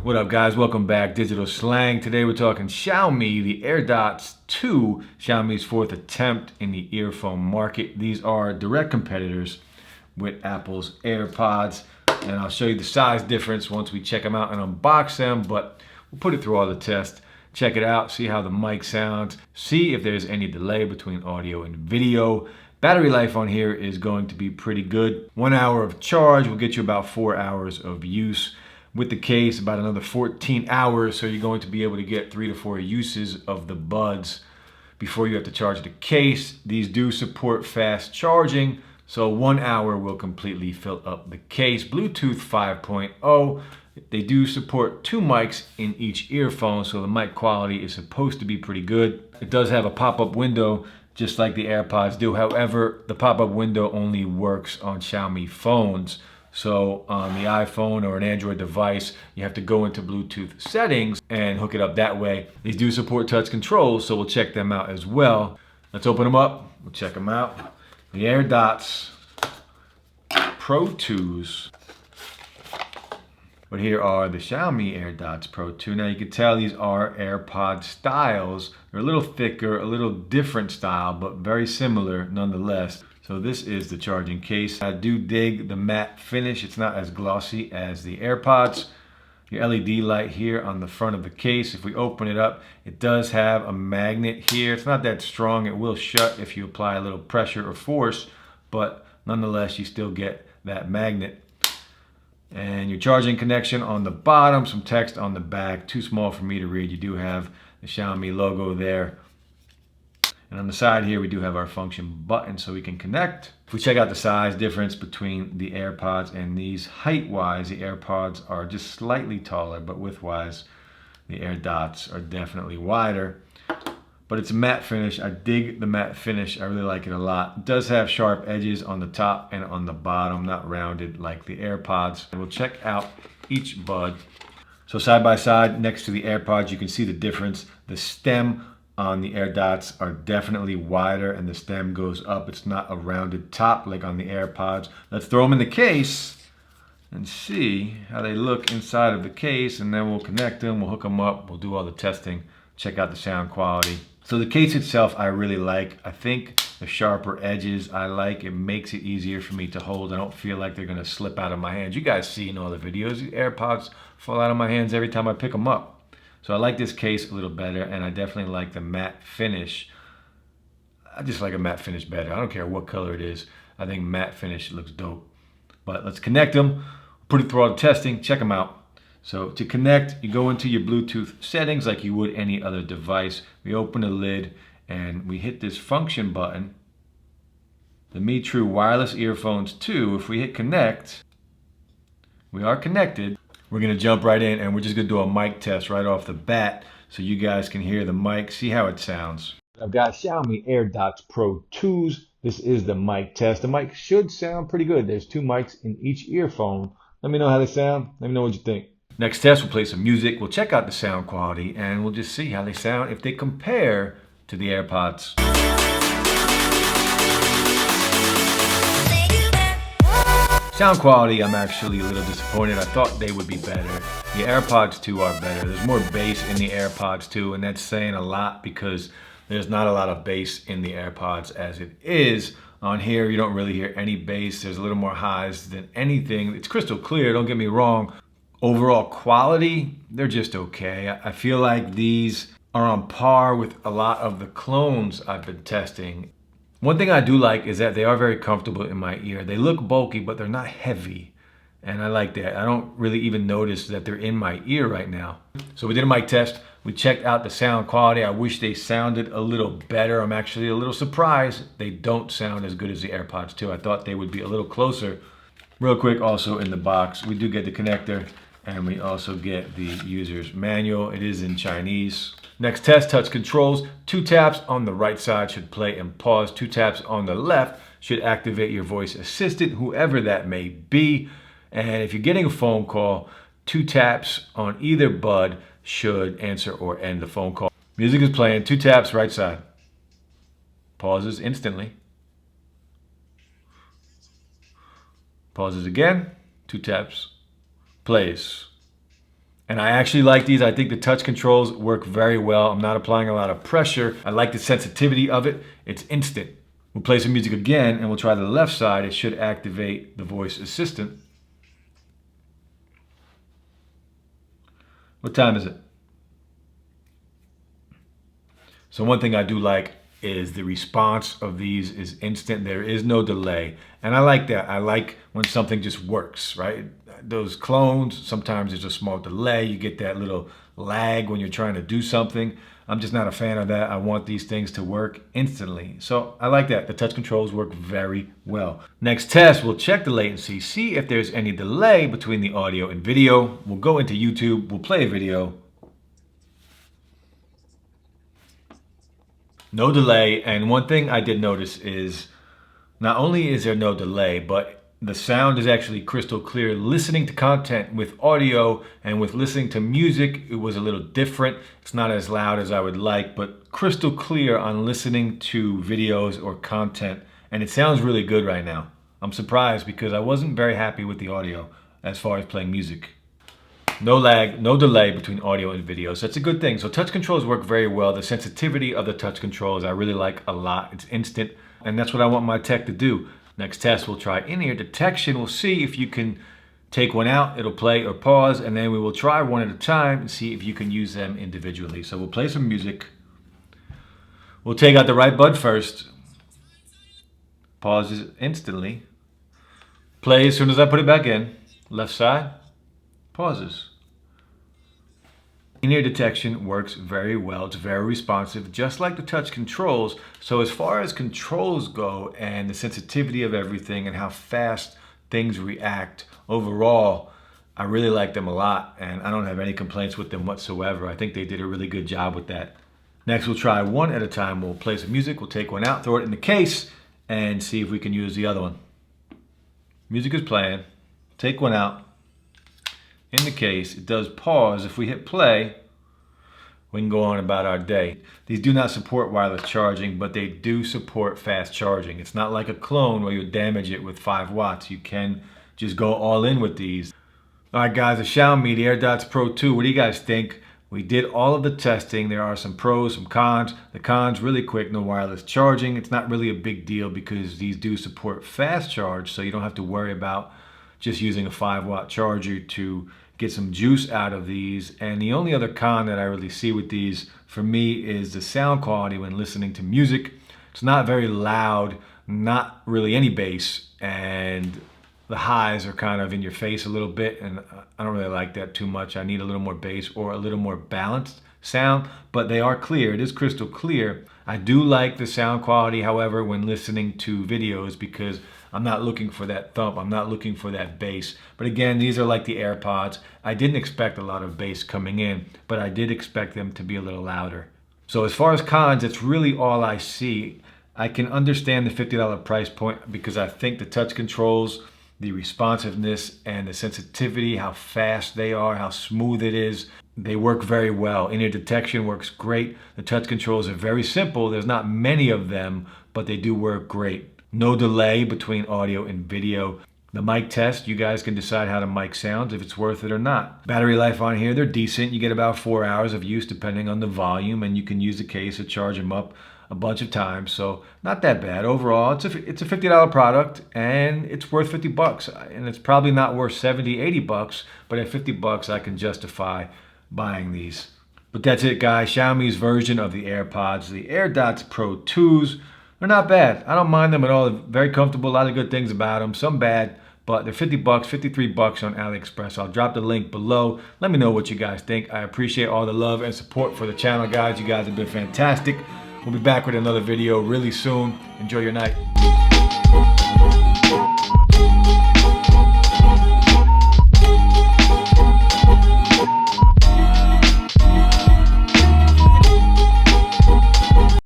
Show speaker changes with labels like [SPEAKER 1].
[SPEAKER 1] What up, guys? Welcome back, Digital Slang. Today we're talking Xiaomi, the AirDots 2, Xiaomi's fourth attempt in the earphone market. These are direct competitors with Apple's AirPods, and I'll show you the size difference once we check them out and unbox them, but we'll put it through all the tests. Check it out, see how the mic sounds, see if there's any delay between audio and video. Battery life on here is going to be pretty good. 1 hour of charge will get you about 4 hours of use. With the case, about another 14 hours, so you're going to be able to get 3 to 4 uses of the buds before you have to charge the case. These do support fast charging, so 1 hour will completely fill up the case. Bluetooth 5.0. They do support 2 mics in each earphone, so the mic quality is supposed to be pretty good. It does have a pop-up window, just like the AirPods do. However, the pop-up window only works on Xiaomi phones. So on the iPhone or an Android device, you have to go into Bluetooth settings and hook it up that way. These do support touch controls, so we'll check them out as well. Let's open them up. We'll check them out. The AirDots Pro 2s. But here are the Xiaomi AirDots Pro 2. Now you can tell these are AirPod styles. They're a little thicker, a little different style, but very similar nonetheless. So this is the charging case. I do dig the matte finish. It's not as glossy as the AirPods. Your LED light here on the front of the case. If we open it up, it does have a magnet here. It's not that strong. It will shut if you apply a little pressure or force, but nonetheless, you still get that magnet. And your charging connection on the bottom, some text on the back, too small for me to read. You do have the Xiaomi logo there. And on the side here, we do have our function button so we can connect. If we check out the size difference between the AirPods and these, height-wise, the AirPods are just slightly taller, but width-wise, the AirDots are definitely wider. But it's a matte finish. I dig the matte finish. I really like it a lot. It does have sharp edges on the top and on the bottom, not rounded like the AirPods. And we'll check out each bud. So side by side, next to the AirPods, you can see the difference. The stem on the AirDots are definitely wider and the stem goes up. It's not a rounded top like on the AirPods. Let's throw them in the case and see how they look inside of the case, and then we'll connect them, we'll hook them up, we'll do all the testing, check out the sound quality. So the case itself I really like. I think the sharper edges I like. It makes it easier for me to hold. I don't feel like they're gonna slip out of my hands. You guys see in all the videos, the AirPods fall out of my hands every time I pick them up. So I like this case a little better, and I definitely like the matte finish. I just like a matte finish better. I don't care what color it is. I think matte finish looks dope. But let's connect them, put it through all the testing, check them out. So to connect, you go into your Bluetooth settings like you would any other device. We open the lid and we hit this function button. The Mi True Wireless Earphones 2, if we hit connect, we are connected. We're gonna jump right in and we're just gonna do a mic test right off the bat so you guys can hear the mic, see how it sounds. I've got Xiaomi AirDots Pro 2s. This is the mic test. The mic should sound pretty good. There's 2 mics in each earphone. Let me know how they sound. Let me know what you think. Next test, we'll play some music. We'll check out the sound quality and we'll just see how they sound if they compare to the AirPods. Sound quality, I'm actually a little disappointed. I thought they would be better. The AirPods 2 are better. There's more bass in the AirPods 2, and that's saying a lot because there's not a lot of bass in the AirPods as it is. On here, you don't really hear any bass. There's a little more highs than anything. It's crystal clear, don't get me wrong. Overall quality, they're just okay. I feel like these are on par with a lot of the clones I've been testing. One thing I do like is that they are very comfortable in my ear. They look bulky, but they're not heavy. And I like that. I don't really even notice that they're in my ear right now. So we did a mic test. We checked out the sound quality. I wish they sounded a little better. I'm actually a little surprised they don't sound as good as the AirPods 2. I thought they would be a little closer. Real quick, also in the box, we do get the connector and we also get the user's manual. It is in Chinese. Next test, touch controls. 2 taps on the right side should play and pause. 2 taps on the left should activate your voice assistant, whoever that may be. And if you're getting a phone call, 2 taps on either bud should answer or end the phone call. Music is playing, 2 taps right side. Pauses instantly. Pauses again, 2 taps, plays. And I actually like these. I think the touch controls work very well. I'm not applying a lot of pressure. I like the sensitivity of it. It's instant. We'll play some music again and we'll try the left side. It should activate the voice assistant. What time is it? So one thing I do like is the response of these is instant. There is no delay. And I like that. I like when something just works, right? Those clones, sometimes there's a small delay. You get that little lag when you're trying to do something. I'm just not a fan of that. I want these things to work instantly. So I like that. The touch controls work very well. Next test, we'll check the latency, see if there's any delay between the audio and video. We'll go into YouTube, we'll play a video. No delay. And one thing I did notice is not only is there no delay, but the sound is actually crystal clear. Listening to content with audio and with listening to music, it was a little different. It's not as loud as I would like, but crystal clear on listening to videos or content. And it sounds really good right now. I'm surprised because I wasn't very happy with the audio as far as playing music. No lag, no delay between audio and video. So it's a good thing. So touch controls work very well. The sensitivity of the touch controls I really like a lot. It's instant. And that's what I want my tech to do. Next test, we'll try in-ear detection. We'll see if you can take one out, it'll play or pause, and then we will try one at a time and see if you can use them individually. So we'll play some music. We'll take out the right bud first. Pauses instantly. Play as soon as I put it back in. Left side, pauses. In-ear detection works very well. It's very responsive, just like the touch controls. So as far as controls go and the sensitivity of everything and how fast things react, overall, I really like them a lot and I don't have any complaints with them whatsoever. I think they did a really good job with that. Next, we'll try one at a time. We'll play some music, we'll take one out, throw it in the case, and see if we can use the other one. Music is playing, take one out. In the case, it does pause. If we hit play, we can go on about our day. These do not support wireless charging, but they do support fast charging. It's not like a clone where you damage it with 5 watts. You can just go all in with these. All right, guys, the Xiaomi, the AirDots Pro 2, what do you guys think? We did all of the testing. There are some pros, some cons. The cons, really quick, no wireless charging. It's not really a big deal because these do support fast charge, so you don't have to worry about just using a 5-watt charger to get some juice out of these. And the only other con that I really see with these for me is the sound quality when listening to music. It's not very loud, not really any bass, and the highs are kind of in your face a little bit, and I don't really like that too much. I need a little more bass or a little more balanced sound, but they are clear. It is crystal clear. I do like the sound quality, however, when listening to videos because I'm not looking for that thump. I'm not looking for that bass. But again, these are like the AirPods. I didn't expect a lot of bass coming in, but I did expect them to be a little louder. So as far as cons, it's really all I see. I can understand the $50 price point because I think the touch controls, the responsiveness and the sensitivity, how fast they are, how smooth it is, they work very well. In-ear detection works great. The touch controls are very simple. There's not many of them, but they do work great. No delay between audio and video. The mic test, you guys can decide how the mic sounds, if it's worth it or not. Battery life on here, they're decent. You get about 4 hours of use depending on the volume, and you can use the case to charge them up a bunch of times, so not that bad. Overall, it's a $50 product, and it's worth 50 bucks. And it's probably not worth 70, 80 bucks, but at 50 bucks, I can justify buying these. But that's it, guys. Xiaomi's version of the AirPods, the AirDots Pro 2s. They're not bad. I don't mind them at all. They're very comfortable. A lot of good things about them. Some bad, but they're 50 bucks, 53 bucks on AliExpress. I'll drop the link below. Let me know what you guys think. I appreciate all the love and support for the channel, guys. You guys have been fantastic. We'll be back with another video really soon. Enjoy your night.